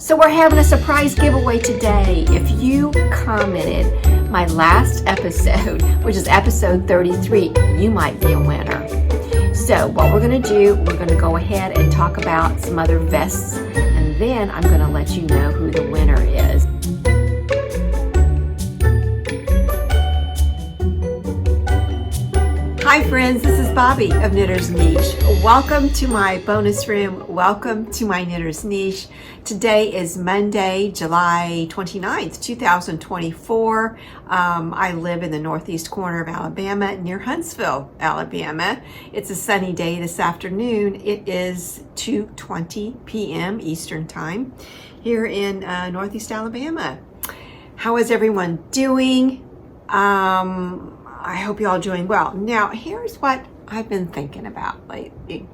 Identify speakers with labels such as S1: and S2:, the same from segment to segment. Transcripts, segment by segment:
S1: So we're having a surprise giveaway today. If you commented my last episode, which is episode 33, you might be a winner. So what we're going to do, we're going to go ahead and talk about some other vests, and then I'm going to let you know who the winner is. Hi friends, this is Bobby of Knitter's Niche. Welcome to my bonus room. Welcome to my Knitter's Niche. Today is Monday, July 29th, 2024. I live in the northeast corner of Alabama near Huntsville, Alabama. It's a sunny day this afternoon. It is 2:20 p.m. Eastern Time here in northeast Alabama. How is everyone doing? I hope you're all doing well. Now, here's what I've been thinking about lately,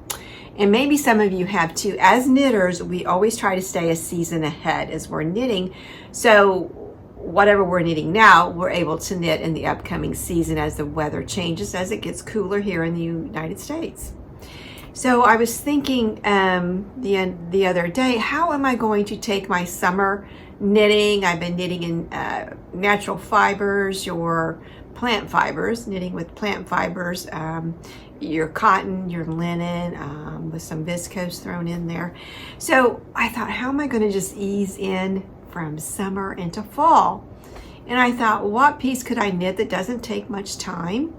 S1: and maybe some of you have too. As knitters, we always try to stay a season ahead as we're knitting. So whatever we're knitting now, we're able to knit in the upcoming season as the weather changes, as it gets cooler here in the United States. So I was thinking the other day, how am I going to take my summer knitting? I've been knitting in natural fibers, your plant fibers, knitting with plant fibers, your cotton, your linen, with some viscose thrown in there. So I thought, how am I going to just ease in from summer into fall? And I thought, what piece could I knit that doesn't take much time?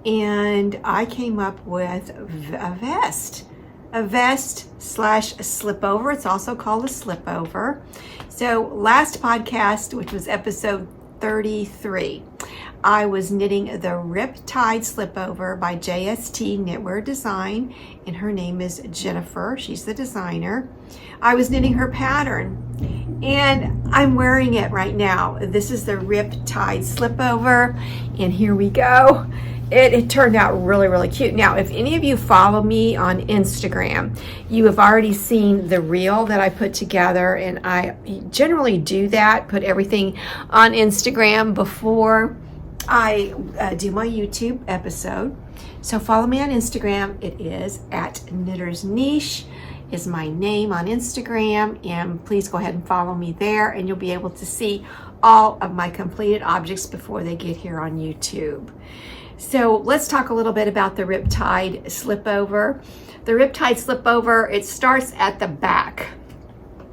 S1: And I came up with a vest slash a slipover. It's also called a slipover. So last podcast, which was episode 33, I was knitting the Riptide Slipover by JST Knitwear Design, and her name is Jennifer. She's the designer. I was knitting her pattern, and I'm wearing it right now. This is the Riptide Slipover, and here we go. It turned out really, really cute. Now, if any of you follow me on Instagram, you have already seen the reel that I put together, and I generally do that, put everything on Instagram before I do my YouTube episode. So follow me on Instagram. It is at Knitter's Niche is my name on Instagram, and please go ahead and follow me there, and you'll be able to see all of my completed objects before they get here on YouTube. So let's talk a little bit about the Riptide Slipover. The Riptide Slipover, it starts at the back.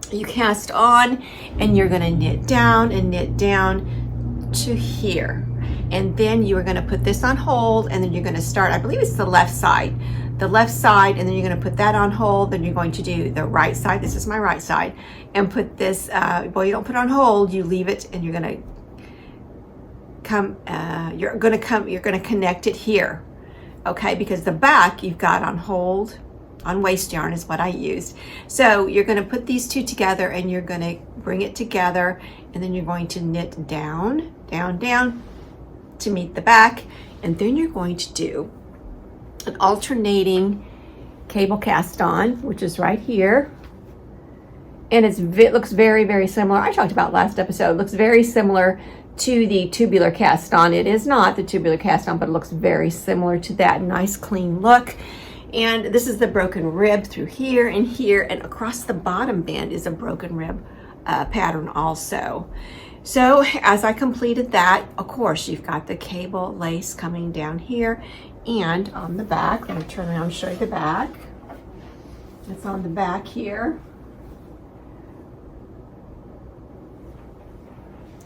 S1: You cast on, and you're going to knit down and knit down to here. And then you are going to put this on hold, and then you're going to start, I believe it's the left side, and then you're going to put that on hold. Then you're going to do the right side. This is my right side, and put this, well, you don't put it on hold, you leave it, and you're going to you're going to connect it here, okay? Because the back you've got on hold, on waste yarn is what I used. So you're going to put these two together, and you're going to bring it together, and then you're going to knit down, down, down to meet the back, and then you're going to do an alternating cable cast on, which is right here. And it looks very, very similar. I talked about last episode. It looks very similar to the tubular cast on. It is not the tubular cast on, but it looks very similar to that. Nice clean look. And this is the broken rib through here, and across the bottom band is a broken rib pattern also. So as I completed that, of course, you've got the cable lace coming down here, and on the back, let me turn around and show you the back. It's on the back here.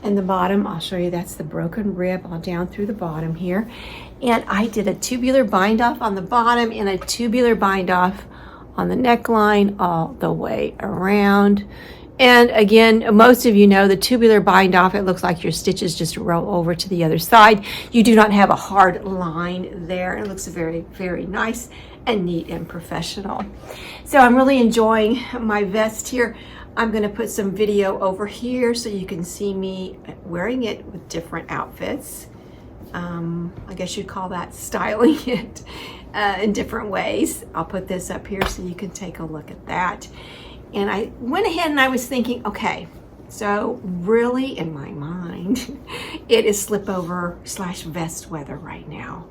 S1: And the bottom, I'll show you, that's the broken rib all down through the bottom here. And I did a tubular bind off on the bottom and a tubular bind off on the neckline all the way around. And again, most of you know the tubular bind off, it looks like your stitches just roll over to the other side. You do not have a hard line there. It looks very, very nice and neat and professional. So I'm really enjoying my vest here. I'm going to put some video over here so you can see me wearing it with different outfits. I guess you'd call that styling it in different ways. I'll put this up here so you can take a look at that. And I went ahead and I was thinking, okay, so really in my mind, it is slipover slash vest weather right now,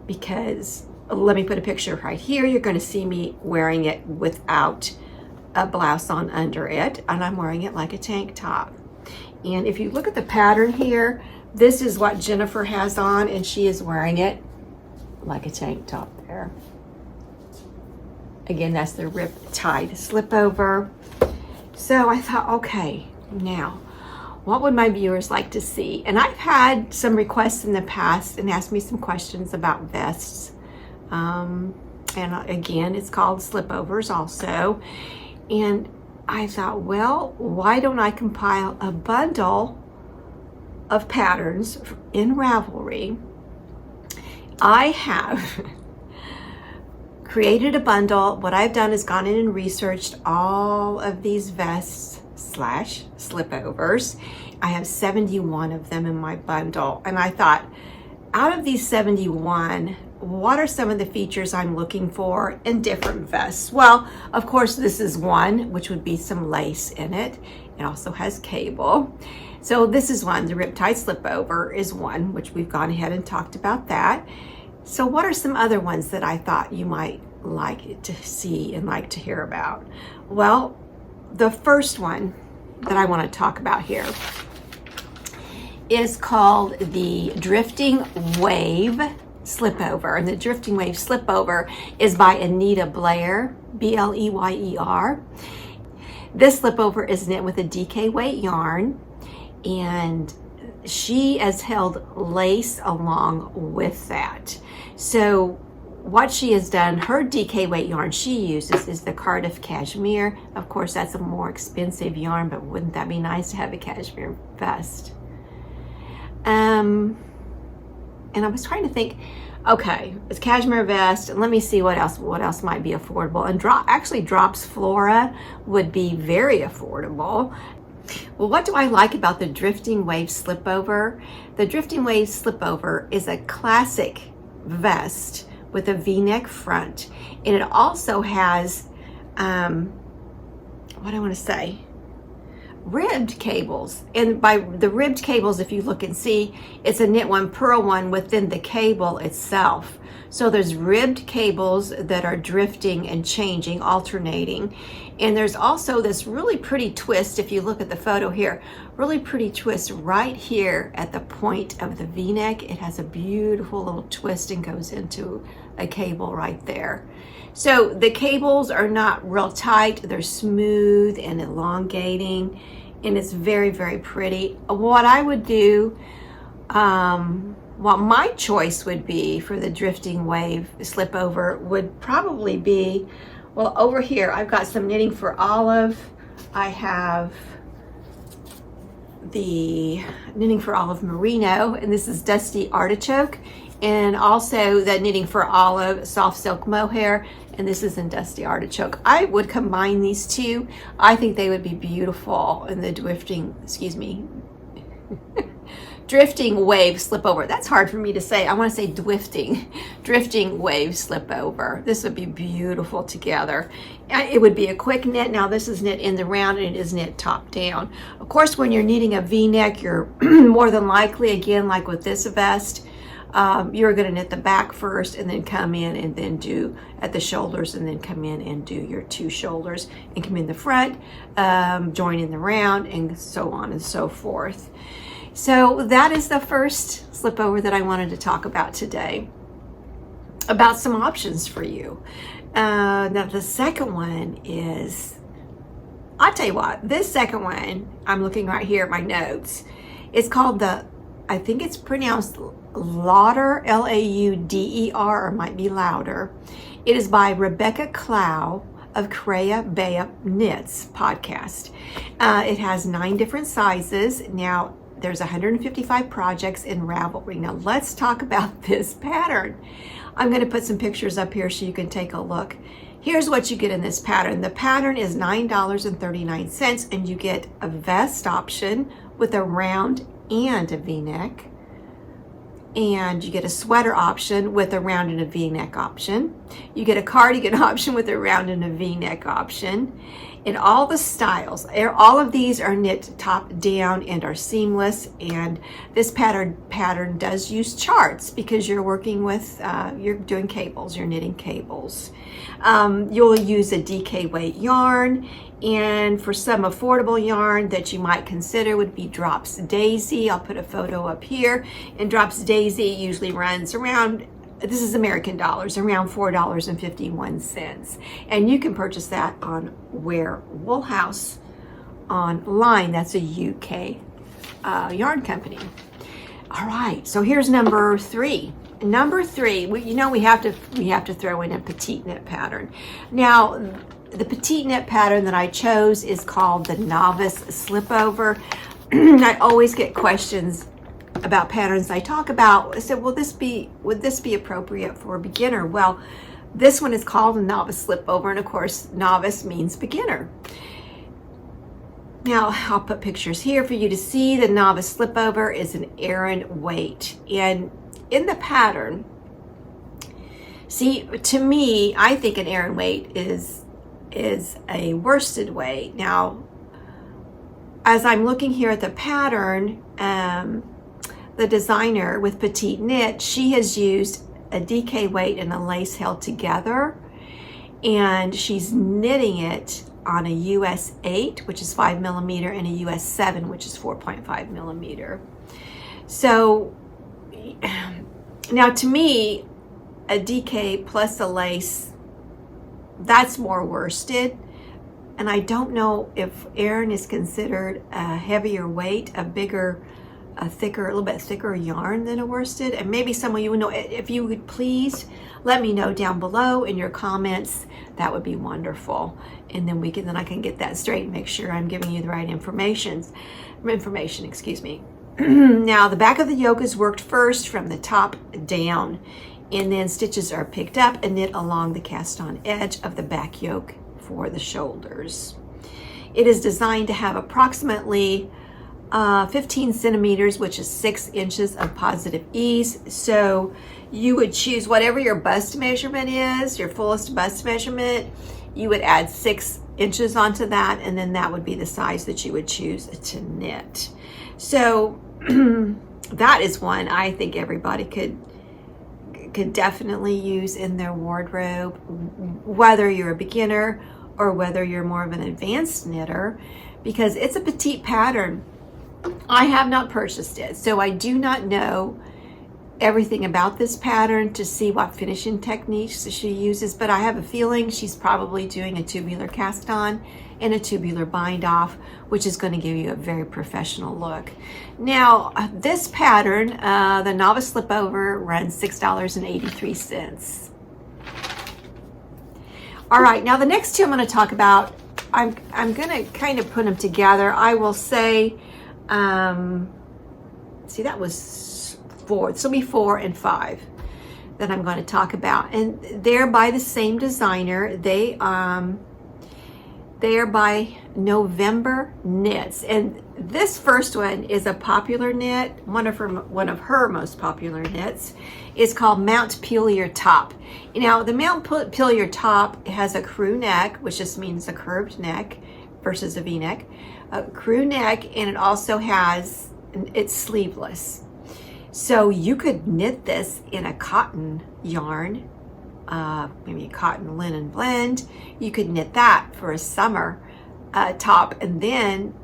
S1: because let me put a picture right here. You're going to see me wearing it without a blouse on under it, and I'm wearing it like a tank top. And if you look at the pattern here, this is what Jennifer has on, and she is wearing it like a tank top there. Again, that's the Riptide Slipover. So I thought, okay, now, what would my viewers like to see? And I've had some requests in the past and asked me some questions about vests. And again, it's called Slipovers also. And I thought, well, why don't I compile a bundle of patterns in Ravelry? I have created a bundle. What I've done is gone in and researched all of these vests slash slipovers. I have 71 of them in my bundle. And I thought, out of these 71, what are some of the features I'm looking for in different vests? Well, of course, this is one, which would be some lace in it. It also has cable. So this is one, the Riptide Slipover is one, which we've gone ahead and talked about that. So what are some other ones that I thought you might like to see and like to hear about? Well, the first one that I want to talk about here is called the Drifting Wave Slipover. And the Drifting Wave Slipover is by Anita Blair, B-L-E-Y-E-R. This slipover is knit with a DK weight yarn, and she has held lace along with that. So what she has done, her DK weight yarn she uses is the Cardiff Cashmere. Of course, that's a more expensive yarn, but wouldn't that be nice to have a cashmere vest? And I was trying to think, okay, it's cashmere vest. Let me see what else might be affordable. And actually Drops Flora would be very affordable. Well, what do I like about the Drifting Wave Slipover? The Drifting Wave Slipover is a classic vest with a V-neck front, and it also has what I want to say, ribbed cables. And by the ribbed cables, if you look and see, it's a knit one, purl one within the cable itself. So there's ribbed cables that are drifting and changing, alternating. And there's also this really pretty twist, if you look at the photo here, really pretty twist right here at the point of the V-neck. It has a beautiful little twist and goes into a cable right there. So the cables are not real tight, they're smooth and elongating, and it's very, very pretty. What I would do, what my choice would be for the Drifting Wave Slipover would probably be, well, over here I've got some Knitting for Olive. I have the Knitting for Olive Merino, and this is Dusty Artichoke, and also the Knitting for Olive Soft Silk Mohair, and this is in Dusty Artichoke. I would combine these two. I think they would be beautiful in the Drifting Wave Slipover. That's hard for me to say. I want to say Drifting Wave Slipover. This would be beautiful together. It would be a quick knit. Now this is knit in the round, and it is knit top down. Of course, when you're knitting a V-neck, you're more than likely, again, like with this vest, you're going to knit the back first and then come in and then do at the shoulders, and then come in and do your two shoulders and come in the front, join in the round, and so on and so forth. So that is the first slipover that I wanted to talk about today, about some options for you. Now the second one is, I'll tell you what, this second one, I'm looking right here at my notes, it's called I think it's pronounced Lauder, L-A-U-D-E-R, or it might be Lauder. It is by Rebecca Clow of Crea Bea Knits podcast. It has 9 different sizes. Now, there's 155 projects in Ravelry. Now, let's talk about this pattern. I'm going to put some pictures up here so you can take a look. Here's what you get in this pattern. The pattern is $9.39, and you get a vest option with a round and a V-neck. And you get a sweater option with a round and a V-neck option. You get a cardigan option with a round and a V-neck option. in all the styles. All of these are knit top down and are seamless, and this pattern does use charts because you're working with, you're doing cables, you're knitting cables. You'll use a DK weight yarn, and for some affordable yarn that you might consider would be Drops Daisy. I'll put a photo up here, and Drops Daisy usually runs around, this is American dollars, around $4.51. And you can purchase that on Wear Wool House online. That's a UK yarn company. All right, so here's number 3. Number 3, we have to throw in a PetiteKnit pattern. Now, the PetiteKnit pattern that I chose is called the Novice Slipover. I always get questions about patterns I talk about. I said, would this be appropriate for a beginner? Well, this one is called a Novice Slipover, and of course, novice means beginner. Now, I'll put pictures here for you to see. The Novice Slipover is an Aran weight, and in the pattern, see, to me, I think an Aran weight is a worsted weight. Now, as I'm looking here at the pattern, the designer with PetiteKnit, she has used a DK weight and a lace held together, and she's knitting it on a US 8, which is 5 millimeter, and a US 7, which is 4.5 millimeter. So now, to me, a DK plus a lace, that's more worsted. And I don't know if Aran is considered a heavier weight, a little bit thicker yarn than a worsted. And maybe someone you would know. If you would please let me know down below in your comments, that would be wonderful. And then I can get that straight and make sure I'm giving you the right information, excuse me. Now, the back of the yoke is worked first from the top down, and then stitches are picked up and knit along the cast on edge of the back yoke for the shoulders. It is designed to have approximately 15 centimeters, which is 6 inches of positive ease. So you would choose whatever your bust measurement is, your fullest bust measurement. You would add 6 inches onto that, and then that would be the size that you would choose to knit. So that is one I think everybody could definitely use in their wardrobe, whether you're a beginner or whether you're more of an advanced knitter, because it's a petite pattern. I have not purchased it, so I do not know everything about this pattern to see what finishing techniques she uses, but I have a feeling she's probably doing a tubular cast on and a tubular bind off, which is going to give you a very professional look. Now, this pattern, the Novice Slipover, runs $6.83. All right, now the next two I'm going to talk about, I'm going to kind of put them together. I will say, see, that was 4. This will be 4 and 5 that I'm going to talk about, and they're by the same designer. They are by NovemberKnits, and this first one is a popular knit. One of her most popular knits is called Montpellier top. Now, the Montpellier top has a crew neck, which just means a curved neck versus a V-neck, a crew neck, and it also has, it's sleeveless. So you could knit this in a cotton yarn, maybe a cotton linen blend. You could knit that for a summer top, and then,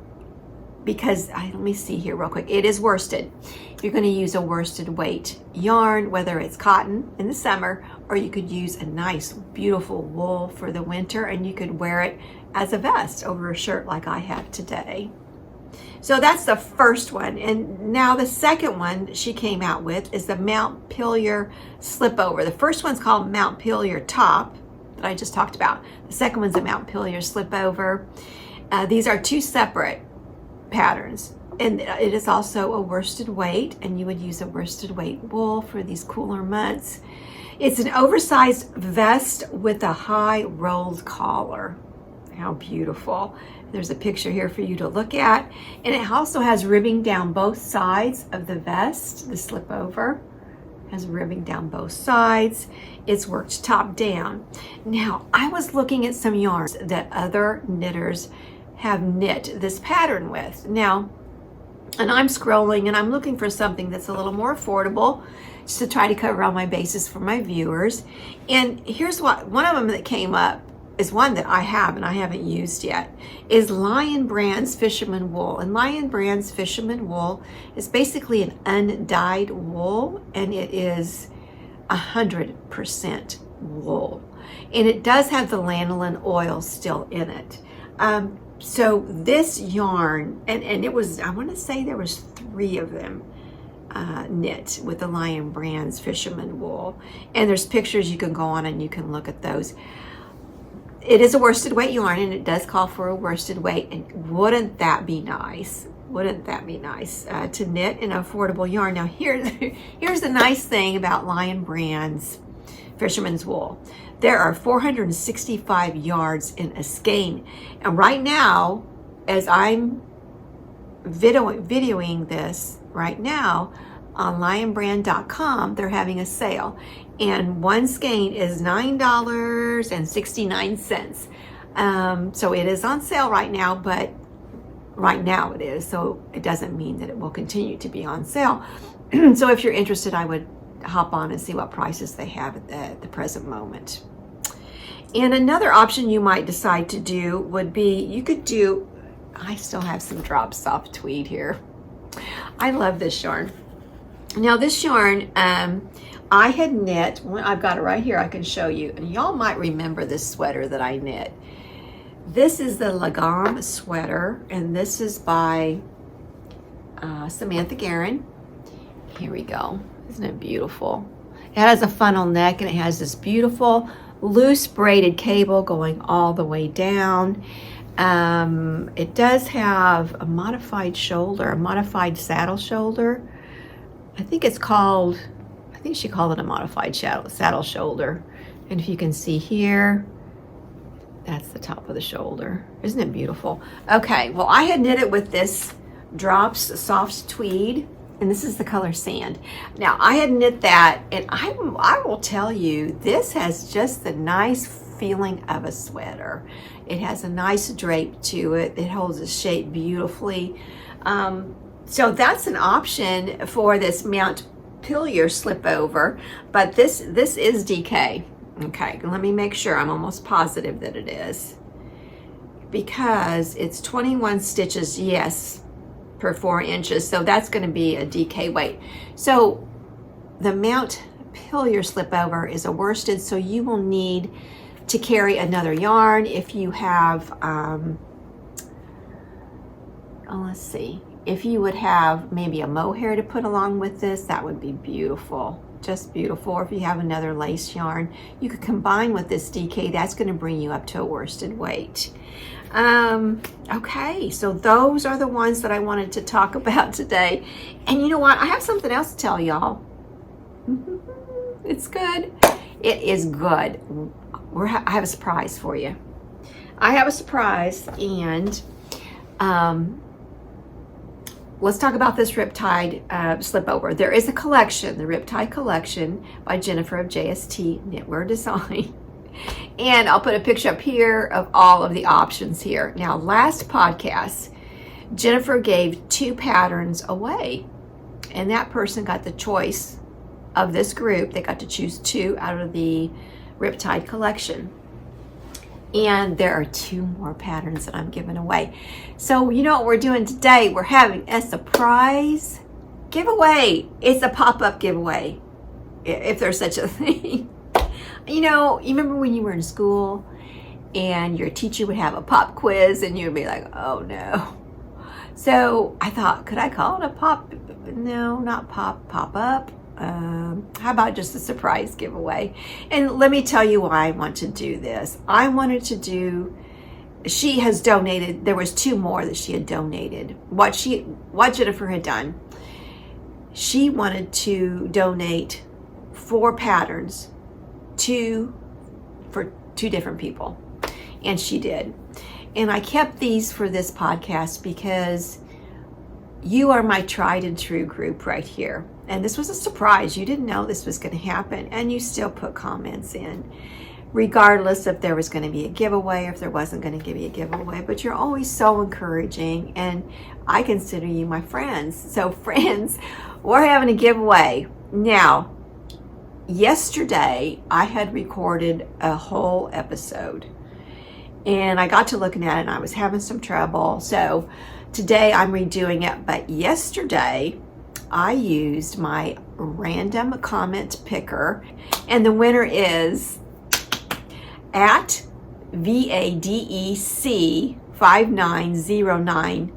S1: because let me see here real quick, it is worsted. You're going to use a worsted weight yarn, whether it's cotton in the summer, or you could use a nice beautiful wool for the winter, and you could wear it as a vest over a shirt like I have today. So that's the first one. And now the second one she came out with is the Montpellier Slipover. The first one's called Montpellier top that I just talked about. The second one's a Montpellier Slipover. These are two separate patterns, and it is also a worsted weight, and you would use a worsted weight wool for these cooler months. It's an oversized vest with a high rolled collar. How beautiful. There's a picture here for you to look at, and it also has ribbing down both sides of the vest, the Slipover. has ribbing down both sides. It's worked top down. Now, I was looking at some yarns that other knitters have knit this pattern with. Now, and I'm scrolling and I'm looking for something that's a little more affordable, just to try to cover all my bases for my viewers. And here's what, one of them that came up is one that I have and I haven't used yet, is Lion Brand's Fisherman Wool. And Lion Brand's Fisherman Wool is basically an undyed wool, and it is 100% wool. And it does have the lanolin oil still in it. So this yarn, and it was, I want to say there was 3 of them knit with the Lion Brand's Fisherman Wool. And there's pictures you can go on and you can look at those. It is a worsted weight yarn, and it does call for a worsted weight. And wouldn't that be nice? Wouldn't that be nice to knit an affordable yarn? Now here's the nice thing about Lion Brand's Fisherman's Wool. There are 465 yards in a skein. And right now, as I'm videoing this right now, on lionbrand.com, they're having a sale. And one skein is $9.69. So it is on sale right now, but right now it is. So it doesn't mean that it will continue to be on sale. So if you're interested, I would hop on and see what prices they have at the present moment. And another option you might decide to do would be, you could do, I still have some drop soft tweed here. I love this yarn. Now this yarn, I had knit, I've got it right here, I can show you. And y'all might remember this sweater that I knit. This is the Lagom sweater, and this is by Samantha Guerin. Here we go. Isn't it beautiful? It has a funnel neck, and it has this beautiful loose braided cable going all the way down. It does have a modified shoulder, a modified saddle shoulder. I think she called it a modified saddle shoulder. And if you can see here, that's the top of the shoulder. Isn't it beautiful? Okay, well, I had knit it with this Drops Soft Tweed, and this is the color Sand. Now, I had knit that, and I will tell you, this has just the nice feeling of a sweater. It has a nice drape to it. It holds its shape beautifully. So that's an option for this Montpellier Slipover, but this is DK. Okay, let me make sure. I'm almost positive that it is, because it's 21 stitches, yes, per 4 inches. So that's going to be a DK weight. So the Montpellier Slipover is a worsted, so you will need to carry another yarn. If you have, let's see, if you would have maybe a mohair to put along with this, that would be beautiful, just beautiful. Or if you have another lace yarn, you could combine with this DK. That's going to bring you up to a worsted weight. Okay, so those are the ones that I wanted to talk about today. And you know what? I have something else to tell y'all. It's good. It is good. I have a surprise for you. I have a surprise, and let's talk about this Riptide Slipover. There is a collection, the Riptide collection by Jennifer of JST Knitwear Design. And I'll put a picture up here of all of the options here. Now, last podcast, Jennifer gave 2 patterns away, and that person got the choice of this group. They got to choose 2 out of the Riptide collection. And there are 2 more patterns that I'm giving away. So you know what we're doing today? We're having a surprise giveaway. It's a pop-up giveaway, if there's such a thing. You know, you remember when you were in school and your teacher would have a pop quiz and you'd be like, oh no. So I thought, could I call it a pop? No, not pop-up. How about just a surprise giveaway? And let me tell you why I want to do this. I wanted to do, she has donated, there was 2 more that she had donated. What Jennifer had done, she wanted to donate 4 patterns, 2 for 2 different people, and she did. And I kept these for this podcast because you are my tried and true group right here. And this was a surprise. You didn't know this was going to happen, and you still put comments in, regardless if there was going to be a giveaway or if there wasn't going to be a giveaway. But you're always so encouraging, and I consider you my friends. So friends, we're having a giveaway. Now, yesterday I had recorded a whole episode, and I got to looking at it and I was having some trouble. So today I'm redoing it. But yesterday I used my random comment picker, and the winner is at VADEC 5909.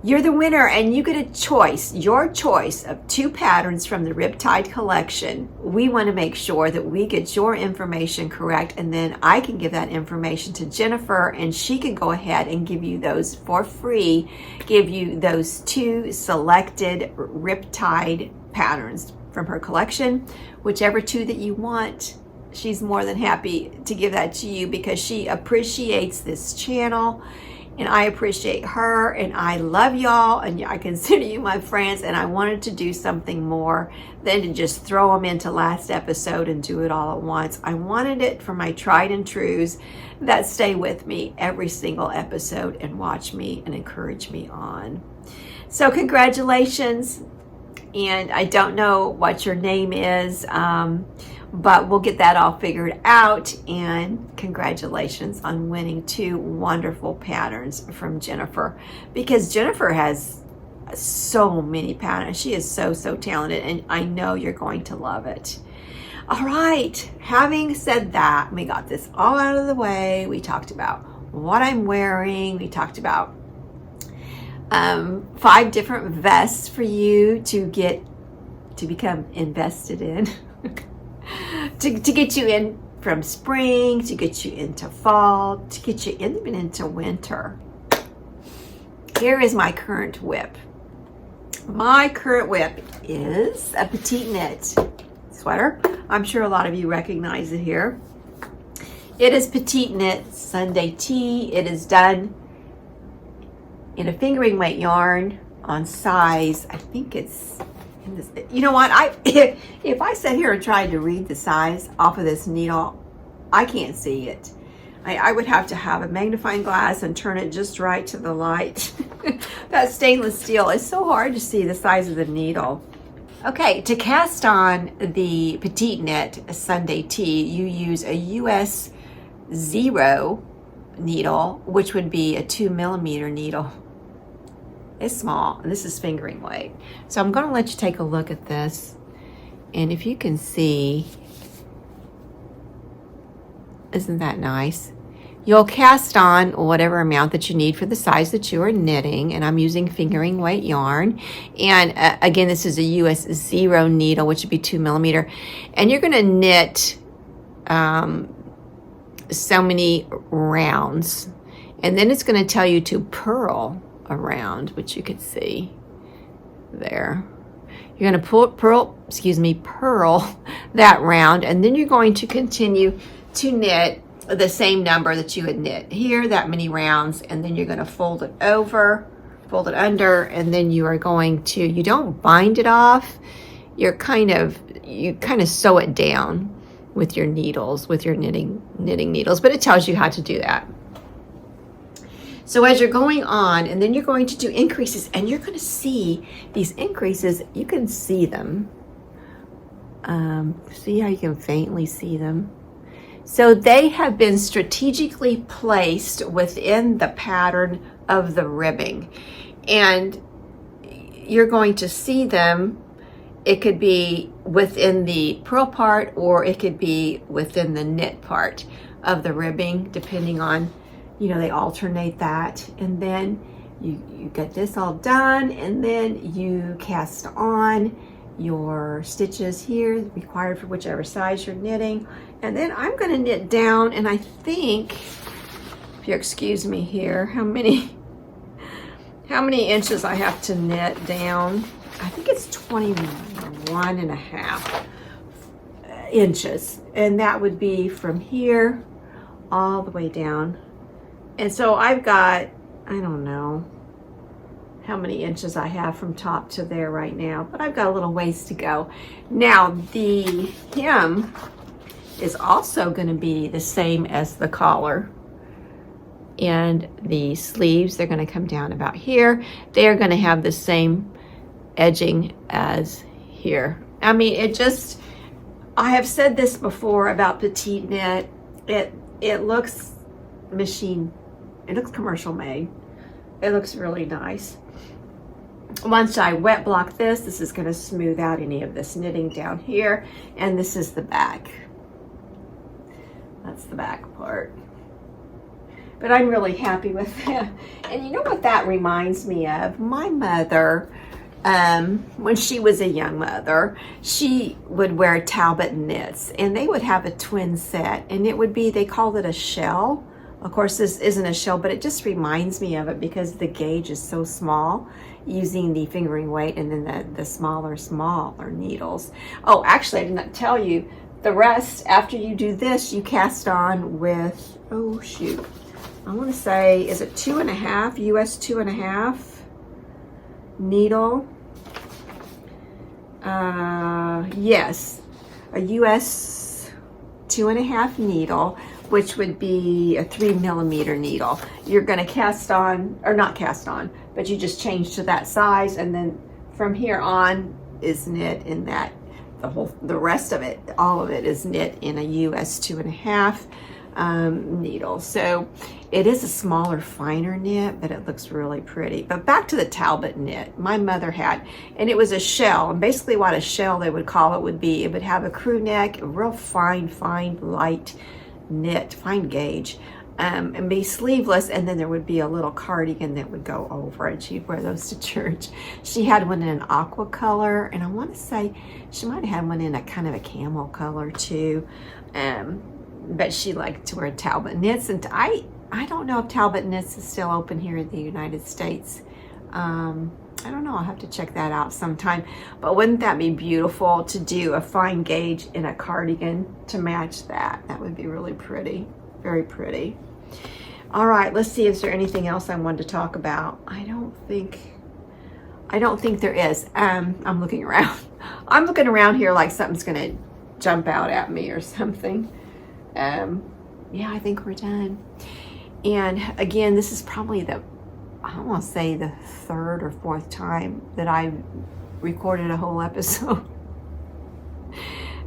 S1: You're the winner, and you get a choice, your choice of 2 patterns from the Riptide collection. We want to make sure that we get your information correct, and then I can give that information to Jennifer, and she can go ahead and give you those for free, give you those 2 selected Riptide patterns from her collection. Whichever 2 that you want, she's more than happy to give that to you, because she appreciates this channel. And I appreciate her, and I love y'all, and I consider you my friends, and I wanted to do something more than to just throw them into last episode and do it all at once. I wanted it for my tried and trues that stay with me every single episode and watch me and encourage me on. So congratulations, and I don't know what your name is, but we'll get that all figured out. And congratulations on winning 2 wonderful patterns from Jennifer, because Jennifer has so many patterns. She is so talented, and I know you're going to love it. All right, having said that, we got this all out of the way. We talked about what I'm wearing. We talked about 5 different vests for you to become invested in. to get you in from spring, to get you into fall, to get you even into winter. Here is my current whip. My current whip is a PetiteKnit sweater. I'm sure a lot of you recognize it here. It is PetiteKnit Sunday tee. It is done in a fingering weight yarn on size, I think it's in this, you know what, if I sat here and tried to read the size off of this needle, I can't see it. I would have to have a magnifying glass and turn it just right to the light. That stainless steel is so hard to see the size of the needle. Okay, to cast on the PetiteKnit Sunday tee, you use a US 0 needle, which would be a 2mm needle. It's small, and this is fingering weight. So I'm going to let you take a look at this, and if you can see, isn't that nice? You'll cast on whatever amount that you need for the size that you are knitting, and I'm using fingering weight yarn. And again, this is a US 0 needle, which would be 2mm, and you're going to knit so many rounds, and then it's going to tell you to purl around, which you could see there. You're going to purl that round, and then you're going to continue to knit the same number that you had knit here, that many rounds, and then you're going to fold it over, fold it under, and then you are going to, you don't bind it off, you kind of sew it down with your needles, with your knitting needles, but it tells you how to do that. So as you're going on, and then you're going to do increases, and you're going to see these increases, you can see them. See how you can faintly see them? So they have been strategically placed within the pattern of the ribbing, and you're going to see them. It could be within the purl part, or it could be within the knit part of the ribbing, depending on, you know, they alternate that. And then you get this all done, and then you cast on your stitches here required for whichever size you're knitting. And then I'm going to knit down, and I think, if you excuse me here, how many inches I have to knit down. I think it's 21.5 inches, and that would be from here all the way down. And so I've got, I don't know how many inches I have from top to there right now, but I've got a little ways to go. Now the hem is also going to be the same as the collar, and the sleeves, they're going to come down about here. They're going to have the same edging as here. I mean, it just, I have said this before about PetiteKnit. It looks machine, it looks commercial made. It looks really nice. Once I wet block this is going to smooth out any of this knitting down here, and this is the back. That's the back part. But I'm really happy with that. And you know what that reminds me of? My mother, when she was a young mother, she would wear Talbot knits, and they would have a twin set, and it would be, they called it a shell. Of course, this isn't a shell, but it just reminds me of it because the gauge is so small, using the fingering weight and then the smaller needles. Oh, actually, I did not tell you, the rest, after you do this, you cast on with, oh shoot, I want to say, is it 2.5, US 2.5 needle? Yes, a US 2.5 needle, which would be a 3mm needle. You're going to cast on, or not cast on, but you just change to that size, and then from here on is knit in that, the rest of it, all of it is knit in a US 2.5 needle. So it is a smaller, finer knit, but it looks really pretty. But back to the Talbot knit my mother had, and it was a shell, and basically what a shell they would call it would be, it would have a crew neck, a real fine light knit, fine gauge, and be sleeveless, and then there would be a little cardigan that would go over it. She'd wear those to church. She had one in an aqua color, and I want to say she might have had one in a kind of a camel color too, but she liked to wear Talbot knits. And I don't know if Talbot knits is still open here in the United States. I don't know, I'll have to check that out sometime. But wouldn't that be beautiful to do a fine gauge in a cardigan to match that? That would be really pretty, very pretty. All right, let's see, is there anything else I wanted to talk about? I don't think there is. I'm looking around. I'm looking around here like something's gonna jump out at me or something. Yeah, I think we're done. And again, this is probably I want to say the 3rd or 4th time that I recorded a whole episode.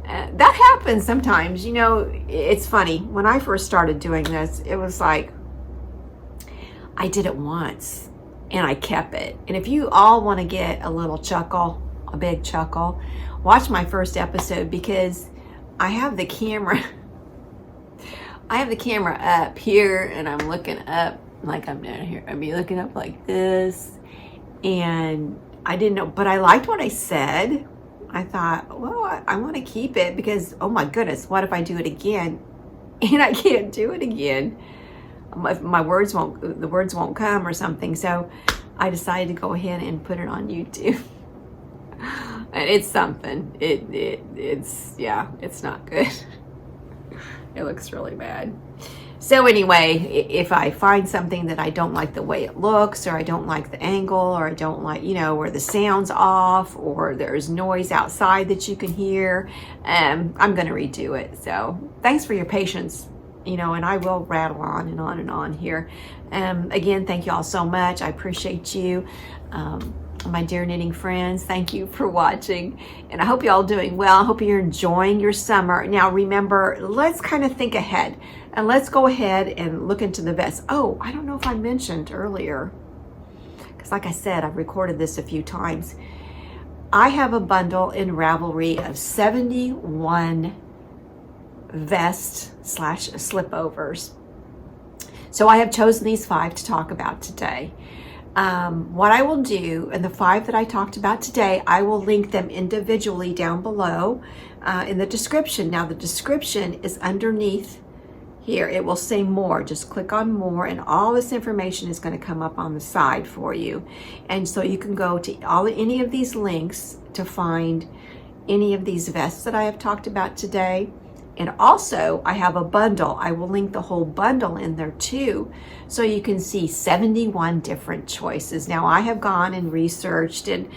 S1: That happens sometimes. You know, it's funny. When I first started doing this, it was like, I did it once and I kept it. And if you all want to get a little chuckle, a big chuckle, watch my first episode, because I have the camera. I have the camera up here and I'm looking up like I'm down here. I'd be looking up like this, and I didn't know, but I liked what I said. I thought, well, I want to keep it because, oh my goodness, what if I do it again and I can't do it again? The words won't come or something. So I decided to go ahead and put it on YouTube. And it's something. It's yeah, it's not good. It looks really bad. So anyway, if I find something that I don't like the way it looks, or I don't like the angle, or I don't like, you know, where the sound's off, or there's noise outside that you can hear, I'm going to redo it. So thanks for your patience, you know, and I will rattle on and on and on here. Again, thank you all so much. I appreciate you. My dear knitting friends, thank you for watching, and I hope you're all doing well. I hope you're enjoying your summer. Now remember, let's kind of think ahead, and let's go ahead and look into the vest. Oh, I don't know if I mentioned earlier, because like I said, I've recorded this a few times. I have a bundle in Ravelry of 71 vest/slipovers. So I have chosen these 5 to talk about today. What I will do, and the 5 that I talked about today, I will link them individually down below in the description. Now the description is underneath here. It will say more. Just click on more, and all this information is going to come up on the side for you. And so you can go to any of these links to find any of these vests that I have talked about today. And also I have a bundle. I will link the whole bundle in there too, so you can see 71 different choices. Now I have gone and researched and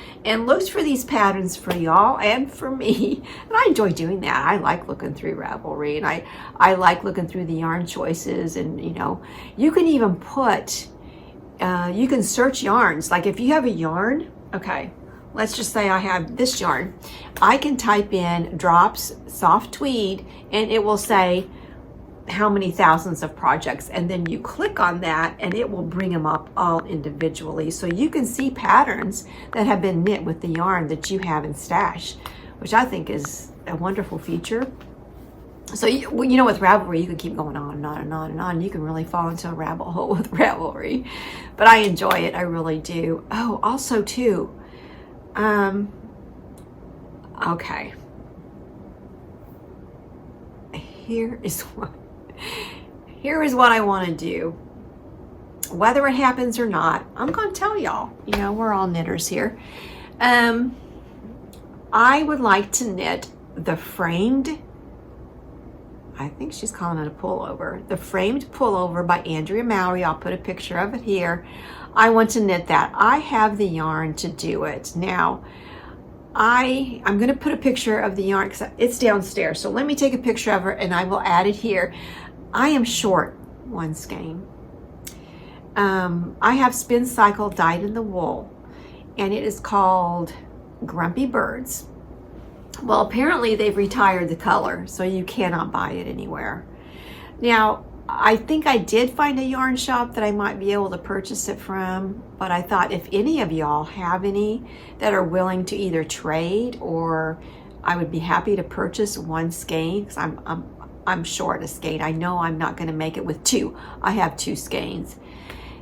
S1: looked for these patterns for y'all and for me, and I enjoy doing that. I like looking through Ravelry, and I like looking through the yarn choices. And you know, you can even put you can search yarns. Like if you have a yarn, okay, let's just say I have this yarn, I can type in drops soft tweed and it will say how many thousands of projects, and then you click on that and it will bring them up all individually, so you can see patterns that have been knit with the yarn that you have in stash, which I think is a wonderful feature. So you know, with Ravelry you can keep going on and on and on and on. You can really fall into a rabbit hole with Ravelry, but I enjoy it, I really do. Oh, also too, okay, here is what I want to do. Whether it happens or not, I'm going to tell y'all. You know, we're all knitters here. I would like to knit the framed, I think she's calling it a pullover, the framed pullover by Andrea Mowry. I'll put a picture of it here. I want to knit that. I have the yarn to do it. Now, I'm going to put a picture of the yarn because it's downstairs. So let me take a picture of it and I will add it here. I am short one skein. I have Spin Cycle dyed in the wool, and it is called Grumpy Birds. Well, apparently they've retired the color, so you cannot buy it anywhere. Now, I think I did find a yarn shop that I might be able to purchase it from, but I thought if any of y'all have any that are willing to either trade, or I would be happy to purchase one skein, because I'm short a skein. I know I'm not going to make it with two. I have two skeins.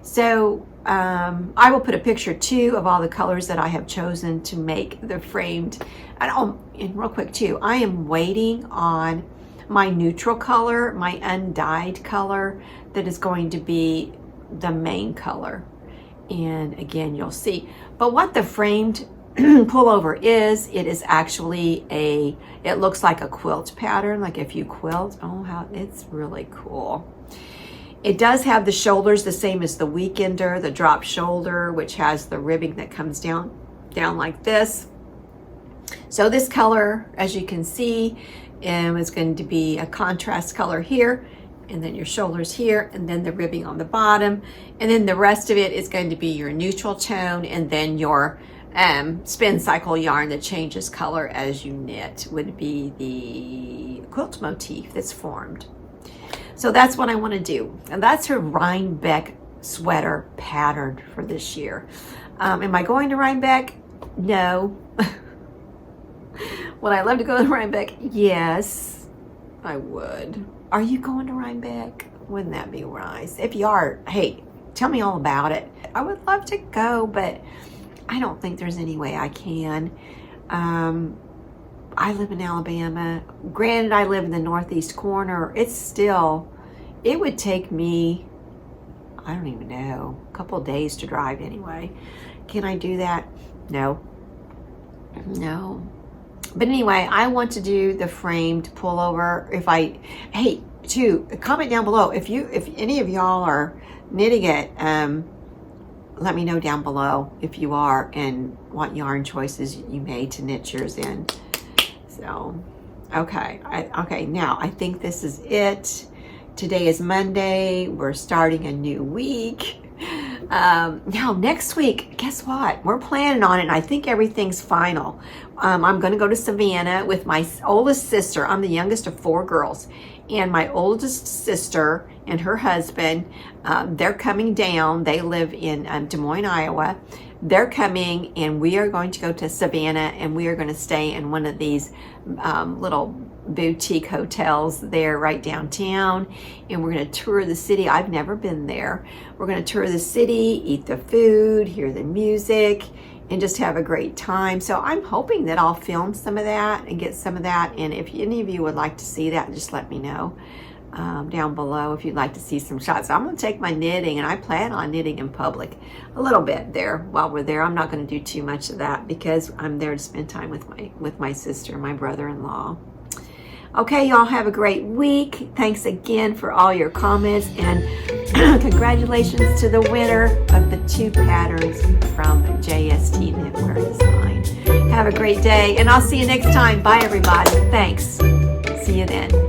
S1: So I will put a picture too of all the colors that I have chosen to make the framed. And real quick too, I am waiting on my neutral color, my undyed color, that is going to be the main color. And again, you'll see. But what the framed pullover is, it is actually it looks like a quilt pattern, like if you quilt. Oh, how it's really cool. It does have the shoulders the same as the Weekender, the drop shoulder, which has the ribbing that comes down like this. So this color, as you can see, is going to be a contrast color here, and then your shoulders here, and then the ribbing on the bottom, and then the rest of it is going to be your neutral tone, and then your Spin Cycle yarn that changes color as you knit would be the quilt motif that's formed. So that's what I want to do, and that's her Rhinebeck sweater pattern for this year. Am I going to Rhinebeck? No. Would I love to go to Rhinebeck? Yes, I would. Are you going to Rhinebeck? Wouldn't that be nice? If you are, hey, tell me all about it. I would love to go, but I don't think there's any way I can. I live in Alabama. Granted, I live in the northeast corner. It would take me, I don't even know, a couple of days to drive anyway. Can I do that? No. But anyway, I want to do the framed pullover. Hey, too, comment down below if any of y'all are knitting it. Let me know down below if you are, and what yarn choices you made to knit yours in. So, okay, now I think this is it. Today is Monday. We're starting a new week. Now next week, guess what? We're planning on it, and I think everything's final. I'm going to go to Savannah with my oldest sister. I'm the youngest of 4 girls, and my oldest sister and her husband, they're coming down. They live in Des Moines, Iowa. They're coming, and we are going to go to Savannah, and we are going to stay in one of these little boutique hotels there right downtown, and we're going to tour the city. I've never been there. We're going to tour the city, eat the food, hear the music, and just have a great time. So I'm hoping that I'll film some of that and get some of that, and if any of you would like to see that, just let me know down below if you'd like to see some shots. I'm going to take my knitting, and I plan on knitting in public a little bit there while we're there. I'm not going to do too much of that because I'm there to spend time with my sister and my brother-in-law. Okay, y'all have a great week. Thanks again for all your comments, and congratulations to the winner of the 2 patterns from JST Knitwear Design. Have a great day, and I'll see you next time. Bye, everybody. Thanks. See you then.